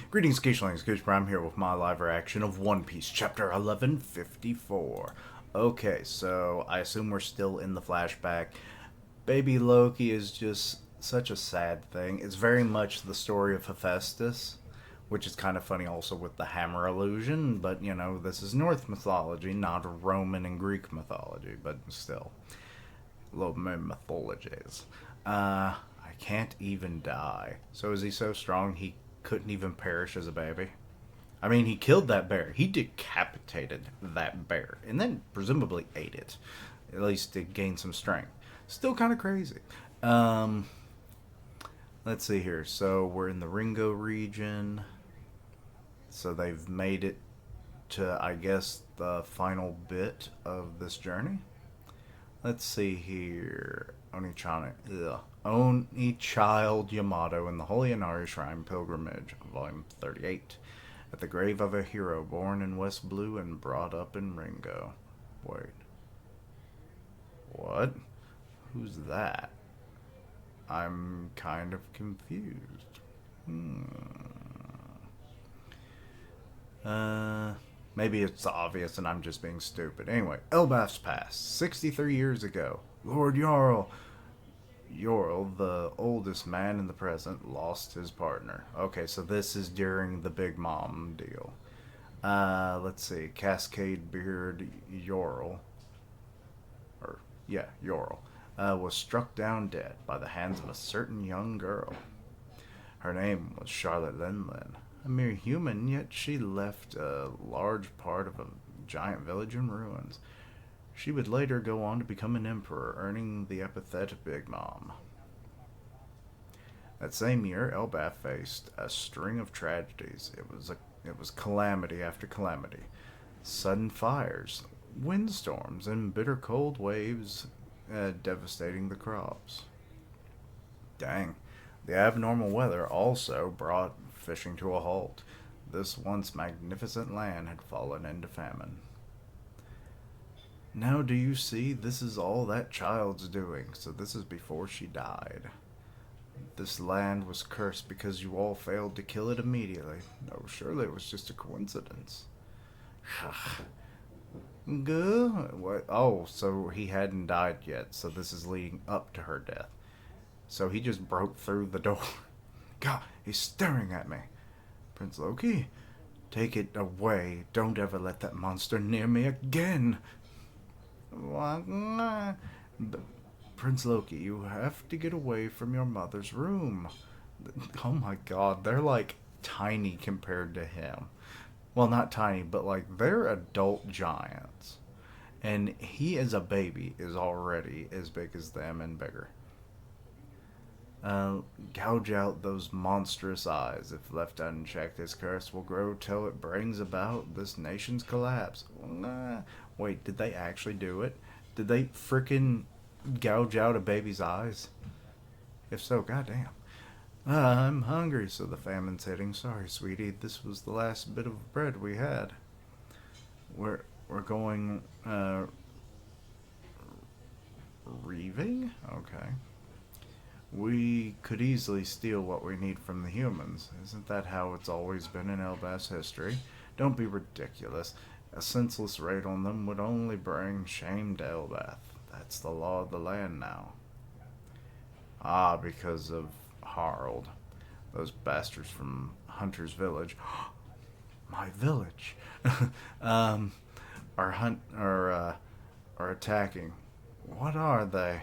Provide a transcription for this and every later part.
Greetings, Geishlings. Goose Prime here with my live reaction of One Piece, Chapter 1154. Okay, so I assume we're still in the flashback. Baby Loki is just such a sad thing. It's very much the story of Hephaestus, which is kind of funny also with the hammer illusion, but you know, this is Norse mythology, not Roman and Greek mythology, but still. Love my mythologies. I can't even die. So is he so strong he couldn't even perish as a baby? I mean, he killed that bear. He decapitated that bear and then presumably ate it, at least to gain some strength. Still kind of crazy. Um, let's see here. So we're in the Ringo region. So they've made it to, I guess, the final bit of this journey. Let's see here. Oni Child Yamato in the Holy Inari Shrine Pilgrimage, Volume 38. At the grave of a hero born in West Blue and brought up in Ringo. Wait. What? Who's that? I'm kind of confused. Maybe it's obvious and I'm just being stupid. Anyway, Elbaf's past. 63 years ago. Lord Jarl. Jarl, the oldest man in the present, lost his partner. Okay, so this is during the Big Mom deal. Let's see. Cascade Beard Jarl. Jarl. Was struck down dead by the hands of a certain young girl. Her name was Charlotte Linlin. A mere human, yet she left a large part of a giant village in ruins. She would later go on to become an emperor, earning the epithet Big Mom. That same year, Elbaf faced a string of tragedies. It was calamity after calamity. Sudden fires, windstorms, and bitter cold waves devastating the crops. Dang. The abnormal weather also brought fishing to a halt. This once magnificent land had fallen into famine. Now do you see, this is all that child's doing, so this is before she died. This land was cursed because you all failed to kill it immediately. No, surely it was just a coincidence. Good. What? Oh, so he hadn't died yet, so this is leading up to her death. So he just broke through the door. God, he's staring at me. Prince Loki, take it away. Don't ever let that monster near me again. But, Prince Loki, you have to get away from your mother's room. Oh my god, they're like tiny compared to him. Well, not tiny, but like they're adult giants. And he as a baby is already as big as them and bigger. Gouge out those monstrous eyes. If left unchecked, his curse will grow till it brings about this nation's collapse. Wait, did they actually do it? Did they frickin' gouge out a baby's eyes? If so, goddamn. I'm hungry, so the famine's hitting. Sorry, sweetie, this was the last bit of bread we had. We're going, reaving? Okay. We could easily steal what we need from the humans. Isn't that how it's always been in Elbaf's history? Don't be ridiculous. A senseless raid on them would only bring shame to Elbaf. That's the law of the land now. Ah, because of Harald. Those bastards from Hunter's village. My village. um, are attacking. What are they?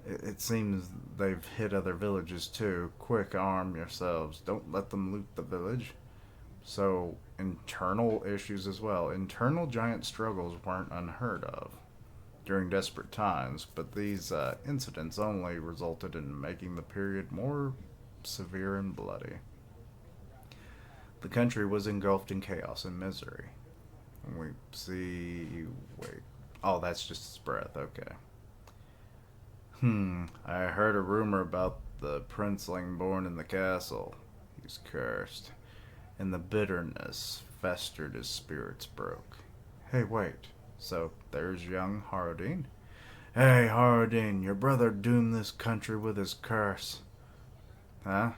It seems they've hit other villages too. Quick, arm yourselves. Don't let them loot the village. So, internal issues as well. Internal giant struggles weren't unheard of during desperate times, but these incidents only resulted in making the period more severe and bloody. The country was engulfed in chaos and misery. We see. Wait. Oh, that's just his breath. Okay. I heard a rumor about the princeling born in the castle. He's cursed. And the bitterness festered his spirits broke. Hey, wait. So, there's young Haradin? Hey, Haradin, your brother doomed this country with his curse. Huh?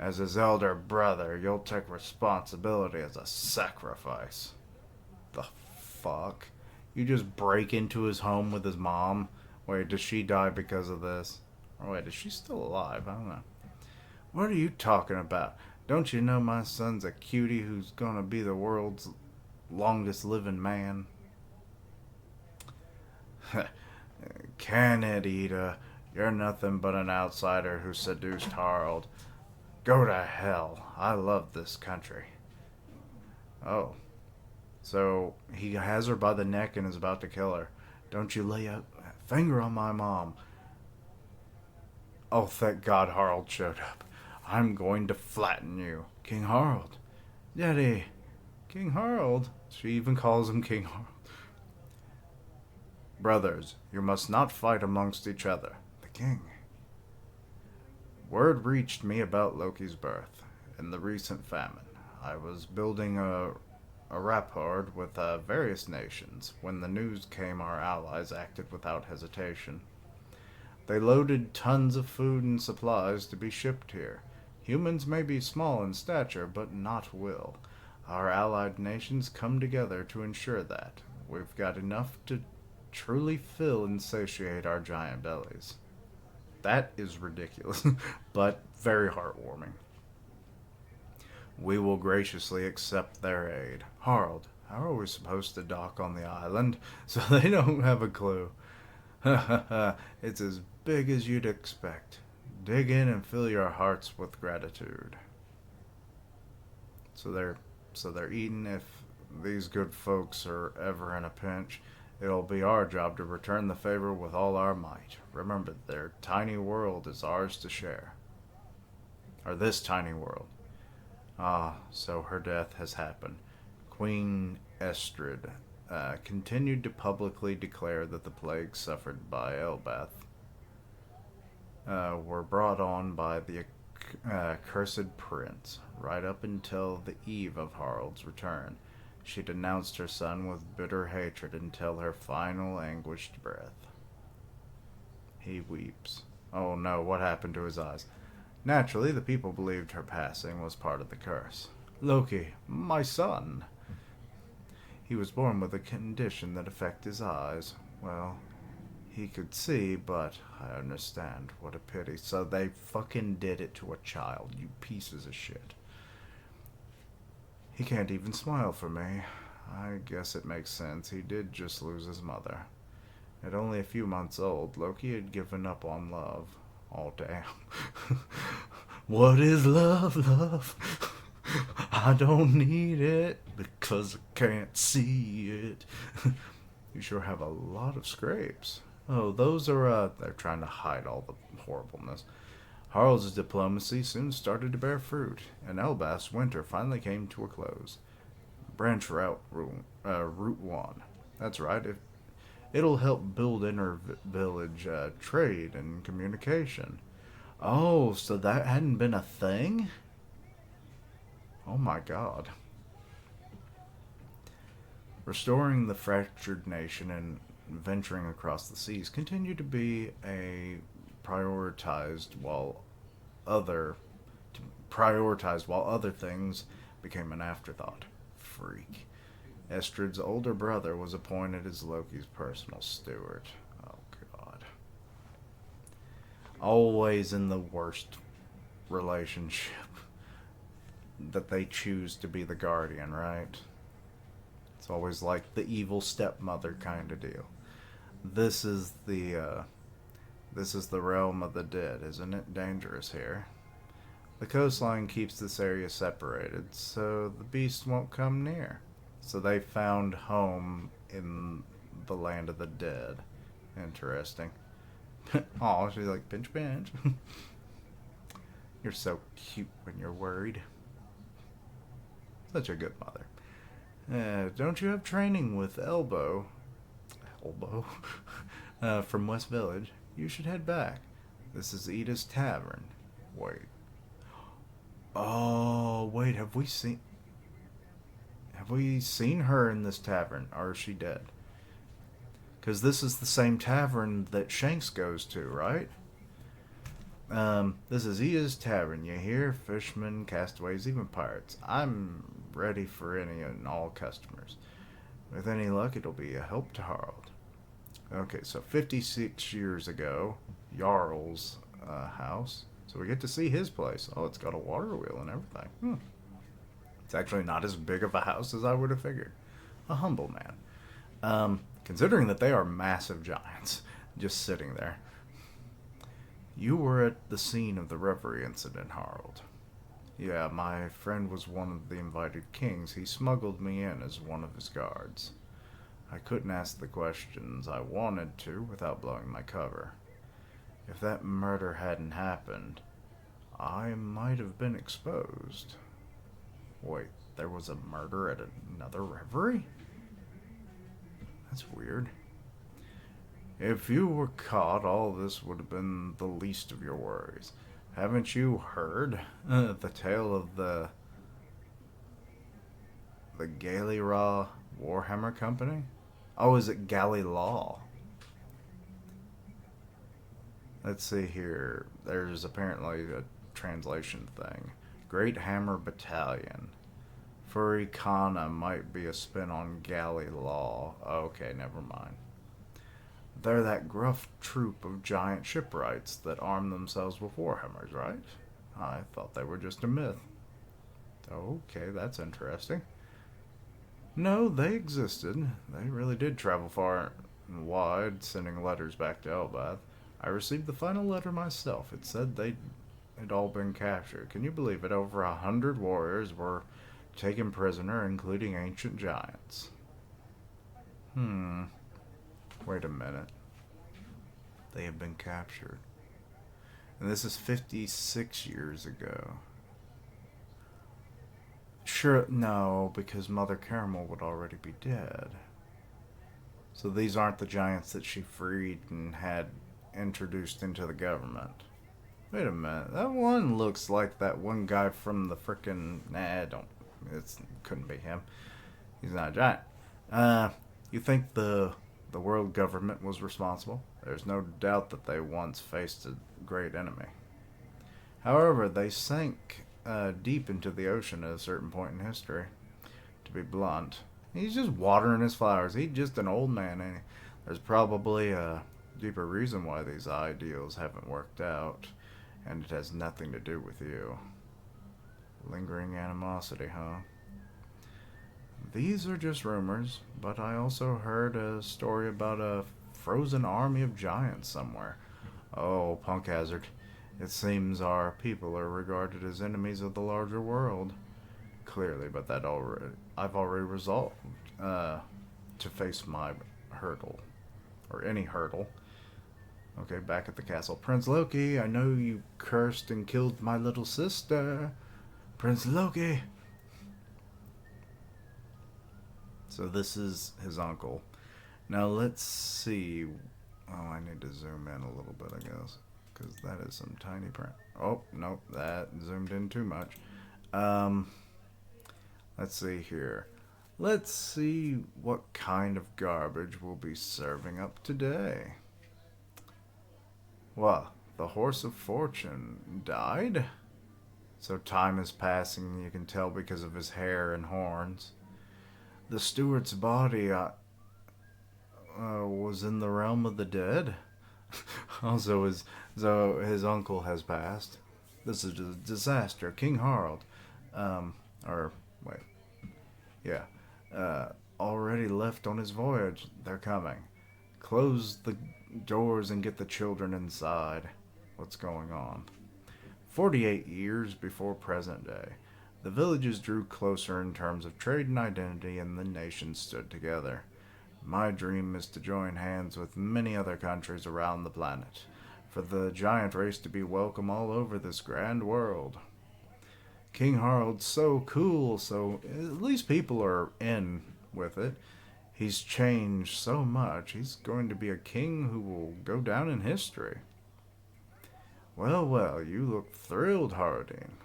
As his elder brother, you'll take responsibility as a sacrifice. The fuck? You just break into his home with his mom? Wait, does she die because of this? Or wait, is she still alive? I don't know. What are you talking about? Don't you know my son's a cutie who's gonna be the world's longest living man? Can it, Ida? You're nothing but an outsider who seduced Harold. Go to hell. I love this country. Oh. So he has her by the neck and is about to kill her. Don't you lay a finger on my mom. Oh, thank God Harold showed up. I'm going to flatten you. King Harold. Daddy. King Harold. She even calls him King Harold. Brothers, you must not fight amongst each other. The king. Word reached me about Loki's birth. In the recent famine, I was building a rapport with various nations. When the news came, our allies acted without hesitation. They loaded tons of food and supplies to be shipped here. Humans may be small in stature, but not will. Our allied nations come together to ensure that. We've got enough to truly fill and satiate our giant bellies. That is ridiculous, but very heartwarming. We will graciously accept their aid. Harold, how are we supposed to dock on the island so they don't have a clue? It's as big as you'd expect. Dig in and fill your hearts with gratitude. So they're eating. If these good folks are ever in a pinch, it'll be our job to return the favor with all our might. Remember, their tiny world is ours to share. Or this tiny world. Ah, so her death has happened. Queen Estrid continued to publicly declare that the plagues suffered by Elbath were brought on by the cursed prince. Right up until the eve of Harald's return, she denounced her son with bitter hatred until her final anguished breath. He weeps. Oh no, what happened to his eyes? Naturally, the people believed her passing was part of the curse. Loki, my son. He was born with a condition that affected his eyes. Well, he could see, but I understand. What a pity. So they fucking did it to a child, you pieces of shit. He can't even smile for me. I guess it makes sense. He did just lose his mother. At only a few months old, Loki had given up on love. Oh, damn. What is love, love? I don't need it because I can't see it. You sure have a lot of scrapes. Oh, those are, they're trying to hide all the horribleness. Harald's diplomacy soon started to bear fruit, and Elbas's winter finally came to a close. Branch Route 1. That's right. It'll help build inter-village trade and communication. Oh, so that hadn't been a thing? Oh my god. Restoring the fractured nation and venturing across the seas continued to be prioritized while other things became an afterthought. Freak. Estrid's older brother was appointed as Loki's personal steward. Oh, God. Always in the worst relationship that they choose to be the guardian, right? It's always like the evil stepmother kind of deal. This is the realm of the dead, isn't it? Dangerous here. The coastline keeps this area separated, so the beast won't come near. So they found home in the land of the dead. Interesting. Aw, she's like, pinch, pinch. You're so cute when you're worried. Such a good mother. Don't you have training with Elbow, from West Village? You should head back. This is Ida's Tavern. Wait. Oh, wait, have we seen her in this tavern, or is she dead? Because this is the same tavern that Shanks goes to, right? This is Ia's Tavern, you hear? Fishermen, castaways, even pirates. I'm ready for any and all customers. With any luck, it'll be a help to Harold. Okay, so 56 years ago, Jarl's house. So we get to see his place. Oh, it's got a water wheel and everything. It's actually not as big of a house as I would have figured. A humble man. Considering that they are massive giants just sitting there. You were at the scene of the reverie incident, Harold. Yeah, my friend was one of the invited kings. He smuggled me in as one of his guards. I couldn't ask the questions I wanted to without blowing my cover. If that murder hadn't happened, I might have been exposed. Wait, there was a murder at another reverie? That's weird. If you were caught, all this would have been the least of your worries. Haven't you heard the tale of the Galiraw Warhammer Company? Oh, is it Galilaw? Let's see here. There's apparently a translation thing. Great Hammer Battalion. Furry Kana might be a spin on Galilaw. Okay, never mind. They're that gruff troop of giant shipwrights that arm themselves with warhammers, right? I thought they were just a myth. Okay, that's interesting. No, they existed. They really did travel far and wide, sending letters back to Elbath. I received the final letter myself. It said they had all been captured. Can you believe it? Over 100 warriors were taken prisoner, including ancient giants. Wait a minute. They have been captured. And this is 56 years ago. Sure, no, because Mother Caramel would already be dead. So these aren't the giants that she freed and had introduced into the government. Wait a minute, that one looks like that one guy from the frickin'... Nah, don't... It couldn't be him. He's not a giant. You think the world government was responsible? There's no doubt that they once faced a great enemy. However, they sank deep into the ocean at a certain point in history. To be blunt, he's just watering his flowers. He's just an old man, ain't he? There's probably a deeper reason why these ideals haven't worked out, and it has nothing to do with you. Lingering animosity, huh? These are just rumors, but I also heard a story about a frozen army of giants somewhere. Oh, Punk Hazard. It seems our people are regarded as enemies of the larger world. Clearly, but I've already resolved to face my hurdle. Or any hurdle. Okay, back at the castle. Prince Loki, I know you cursed and killed my little sister. Prince Loki. So this is his uncle. Now let's see. Oh, I need to zoom in a little bit, I guess. Because that is some tiny print. Oh, nope, that zoomed in too much. Let's see here. Let's see what kind of garbage we'll be serving up today. Well, the Horse of Fortune died? So time is passing, you can tell because of his hair and horns. The steward's body was in the realm of the dead. Also, his uncle has passed. This is a disaster. King Harold, already left on his voyage. They're coming. Close the doors and get the children inside. What's going on? 48 years before present day, the villages drew closer in terms of trade and identity, and the nations stood together. My dream is to join hands with many other countries around the planet, for the giant race to be welcome all over this grand world. King Harold's so cool, so at least people are in with it. He's changed so much. He's going to be a king who will go down in history. Well, well, you look thrilled, Harding.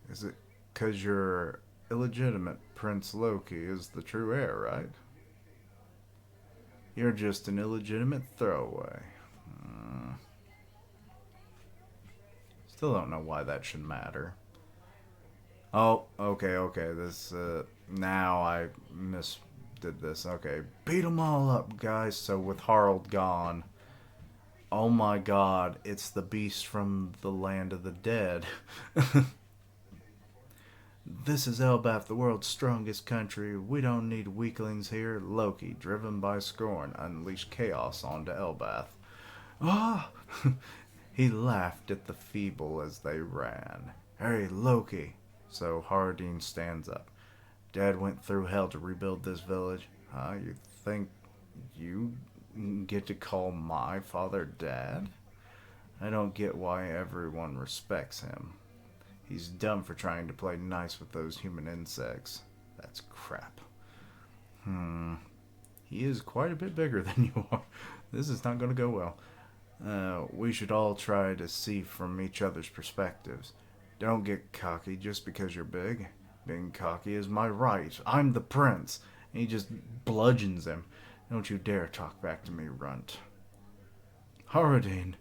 Is it 'cause your illegitimate Prince Loki is the true heir, right? You're just an illegitimate throwaway. Still don't know why that should matter. Oh, okay. This, now I misdid this. Okay, beat them all up, guys. So with Harald gone, oh my god, it's the beast from the land of the dead. This is Elbath, the world's strongest country. We don't need weaklings here. Loki, driven by scorn, unleashed chaos onto Elbath. Ah! He laughed at the feeble as they ran. Hey, Loki! So Harding stands up. Dad went through hell to rebuild this village. Huh? You think you get to call my father Dad? I don't get why everyone respects him. He's dumb for trying to play nice with those human insects. That's crap. He is quite a bit bigger than you are. This is not going to go well. We should all try to see from each other's perspectives. Don't get cocky just because you're big. Being cocky is my right. I'm the prince. And he just bludgeons him. Don't you dare talk back to me, runt. Haradine.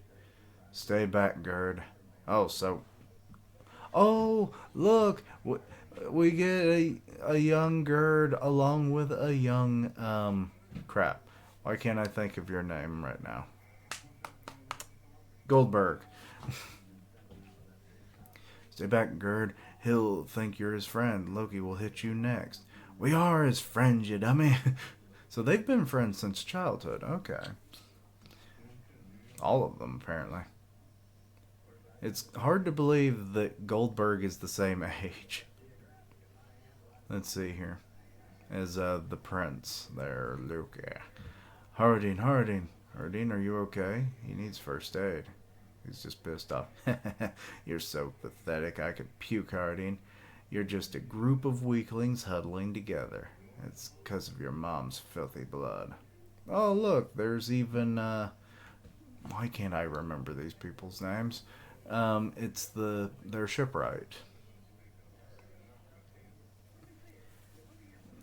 Stay back, Gerd. Oh, look. We get a young Gerd along with a young, crap. Why can't I think of your name right now? Goldberg. Stay back, Gerd. He'll think you're his friend. Loki will hit you next. We are his friends, you dummy. So they've been friends since childhood. Okay. All of them, apparently. It's hard to believe that Goldberg is the same age. Let's see here. As the prince there, Loki. Harding. Harding, are you okay? He needs first aid. He's just pissed off. You're so pathetic, I could puke, Harding. You're just a group of weaklings huddling together. It's because of your mom's filthy blood. Oh, look, there's even, why can't I remember these people's names? It's their shipwright.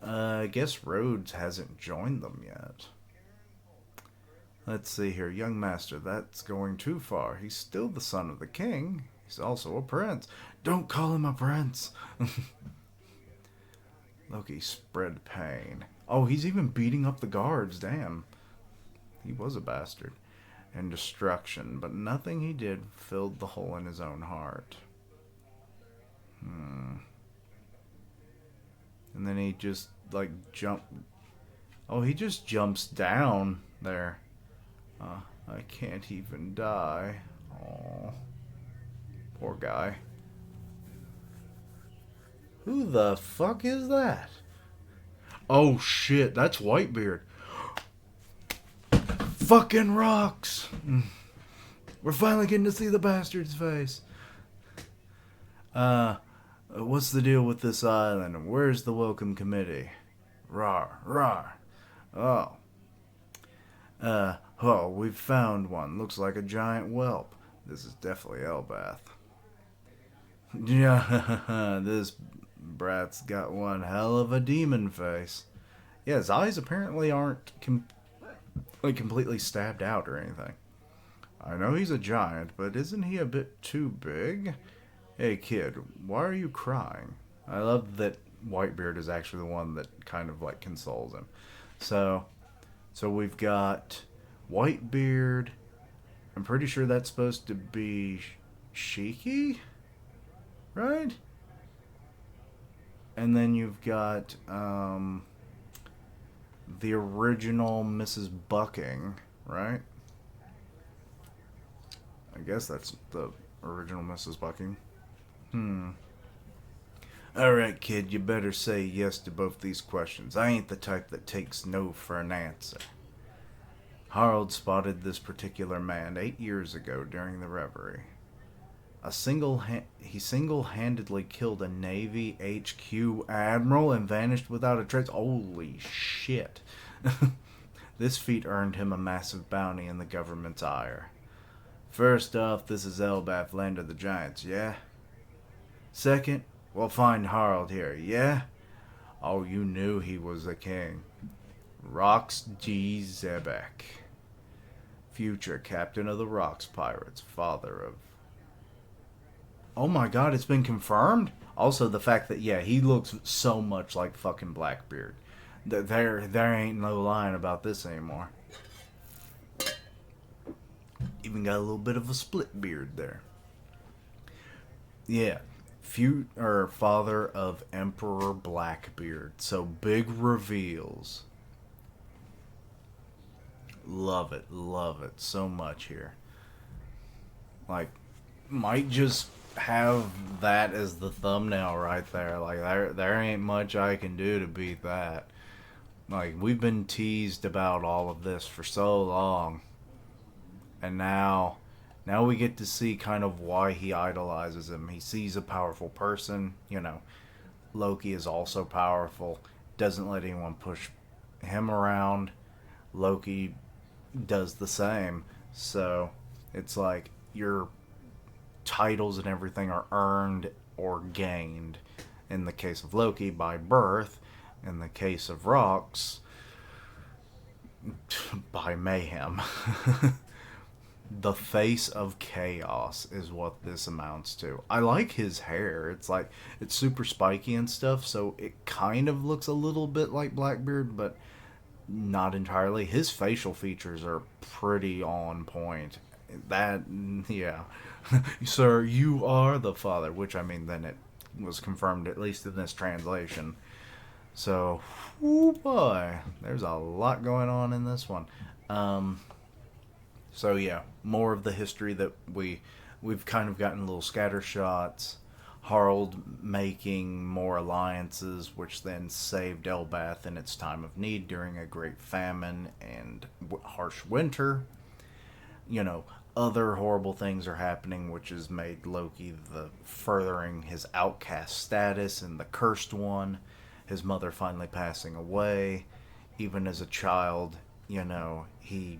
I guess Rhodes hasn't joined them yet. Let's see here. Young master, that's going too far. He's still the son of the king. He's also a prince. Don't call him a prince. Loki spread pain. Oh, he's even beating up the guards. Damn. He was a bastard. And destruction, but nothing he did filled the hole in his own heart. And then he just, like, he just jumps down there. I can't even die. Oh, poor guy. Who the fuck is that? Oh shit, that's Whitebeard. Fucking rocks! We're finally getting to see the bastard's face. What's the deal with this island? And where's the welcome committee? Rawr, rawr. Oh, we've found one. Looks like a giant whelp. This is definitely Elbath. Yeah, this brat's got one hell of a demon face. Yeah, his eyes apparently aren't completely stabbed out or anything. I know he's a giant, but isn't he a bit too big? Hey kid, why are you crying? I love that Whitebeard is actually the one that kind of like consoles him. So we've got Whitebeard. I'm pretty sure that's supposed to be Shiki, right? And then you've got the original Mrs. Bucking, right? I guess that's the original Mrs. Bucking. Alright, kid, you better say yes to both these questions. I ain't the type that takes no for an answer. Harald spotted this particular man 8 years ago during the reverie. He single-handedly killed a Navy HQ admiral and vanished without a trace. Holy shit. This feat earned him a massive bounty in the government's ire. First off, this is Elbath, land of the giants, yeah? Second, we'll find Harald here, yeah? Oh, you knew he was a king. Rox G. Zebek. Future captain of the Rox Pirates, father of... Oh my god, it's been confirmed. Also, the fact that yeah, he looks so much like fucking Blackbeard. There ain't no lying about this anymore. Even got a little bit of a split beard there. Yeah, father of Emperor Blackbeard. So big reveals. Love it so much here. Like, might just have that as the thumbnail right there. Like, there ain't much I can do to beat that. Like, we've been teased about all of this for so long, and now we get to see kind of why he idolizes him. He sees a powerful person. Loki is also powerful. Doesn't let anyone push him around. Loki does the same. So it's like your titles and everything are earned or gained. In the case of Loki, by birth. In the case of Rox, by mayhem. The face of chaos is what this amounts to. I like his hair. It's super spiky and stuff, so it kind of looks a little bit like Blackbeard, but not entirely. His facial features are pretty on point. That, yeah. Sir, you are the father, which I mean, then it was confirmed, at least in this translation. So, oh boy, there's a lot going on in this one. So yeah, more of the history that we've kind of gotten little scatter shots. Harald making more alliances, which then saved Elbath in its time of need during a great famine and harsh winter. You know, other horrible things are happening, which has made Loki the furthering his outcast status and the cursed one. His mother finally passing away. Even as a child, he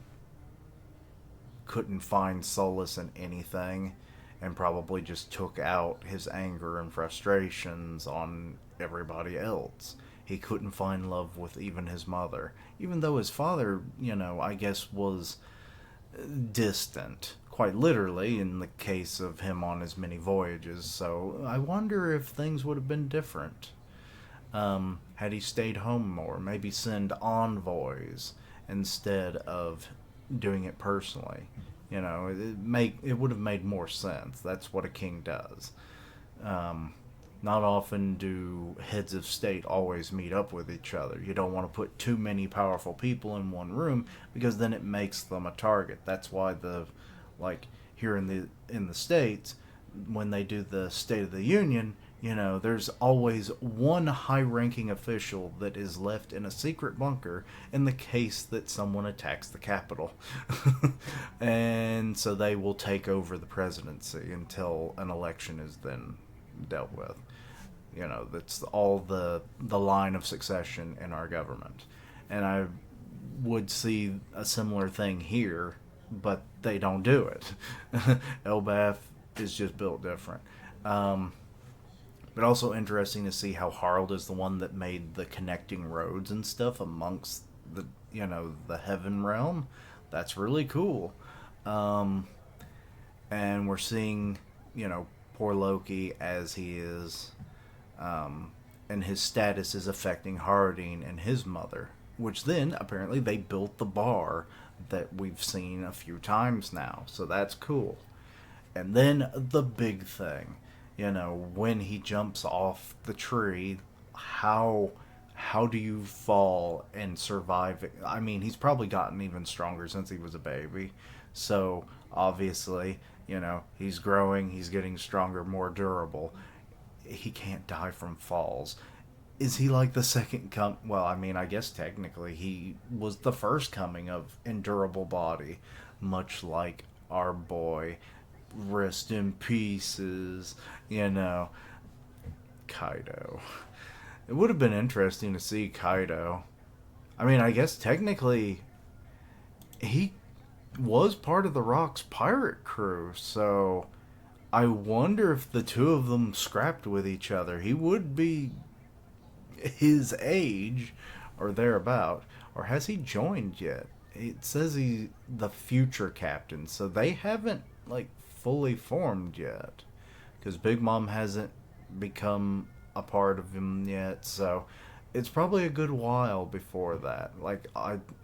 couldn't find solace in anything and probably just took out his anger and frustrations on everybody else. He couldn't find love with even his mother, even though his father, I guess was distant, quite literally, in the case of him on his many voyages. So I wonder if things would have been different. Had he stayed home more, maybe send envoys instead of doing it personally. It would have made more sense. That's what a king does. Not often do heads of state always meet up with each other. You don't want to put too many powerful people in one room because then it makes them a target. That's why here in the states, when they do the State of the Union, there's always one high-ranking official that is left in a secret bunker in the case that someone attacks the Capitol. And so they will take over the presidency until an election is then dealt with. That's all the line of succession in our government. And I would see a similar thing here, but they don't do it. Elbath is just built different. But also interesting to see how Harald is the one that made the connecting roads and stuff amongst the heaven realm. That's really cool. And we're seeing, poor Loki as he is, and his status is affecting Harding and his mother, which then apparently they built the bar that we've seen a few times now. So that's cool. And then the big thing. When he jumps off the tree, how do you fall and survive? I mean, he's probably gotten even stronger since he was a baby. So, obviously, he's growing, he's getting stronger, more durable. He can't die from falls. Is he like the second well, I mean, I guess technically he was the first coming of endurable body, much like our boy. Rest in pieces, Kaido. It would have been interesting to see Kaido. I mean, I guess technically he was part of the Rock's pirate crew, so I wonder if the two of them scrapped with each other. He would be his age or thereabout. Or has he joined yet? It says he's the future captain, so they haven't fully formed yet, because Big Mom hasn't become a part of him yet. So it's probably a good while before that. Like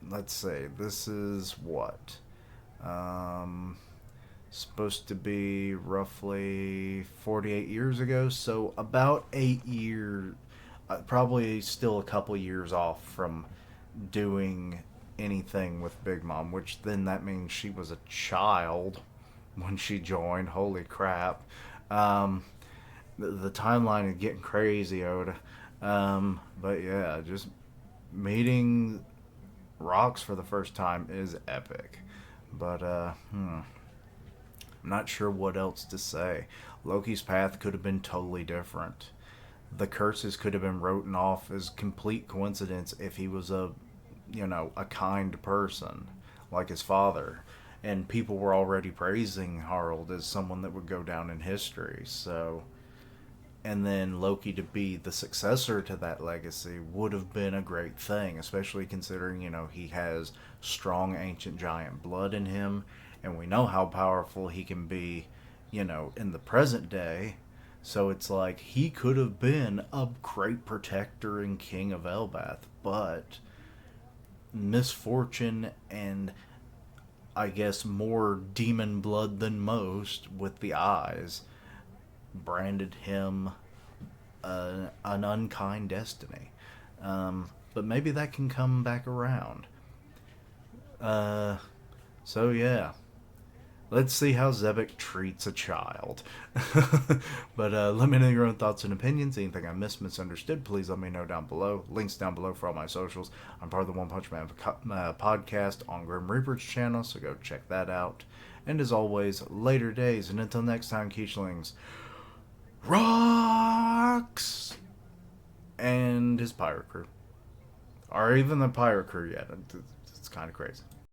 let's say this is what um, supposed to be roughly 48 years ago. So about 8 years, probably still a couple years off from doing anything with Big Mom, which then that means she was a child when she joined. Holy crap. Um, the timeline is getting crazy, Oda. But yeah, just meeting Rocks for the first time is epic. But, I'm not sure what else to say. Loki's path could have been totally different. The curses could have been written off as complete coincidence if he was a kind person like his father. And people were already praising Harold as someone that would go down in history. So, and then Loki to be the successor to that legacy would have been a great thing, especially considering, he has strong ancient giant blood in him, and we know how powerful he can be, in the present day. So it's like he could have been a great protector and king of Elbath, but misfortune and I guess more demon blood than most with the eyes branded him an unkind destiny. But maybe that can come back around. Uh, so yeah, let's see how Zebek treats a child. But let me know your own thoughts and opinions. Anything I missed, misunderstood, please let me know down below. Links down below for all my socials. I'm part of the One Punch Man podcast on Grim Reaper's channel, so go check that out. And as always, later days. And until next time, Quichling, Rocks! And his pirate crew. Or even the pirate crew yet. It's kind of crazy.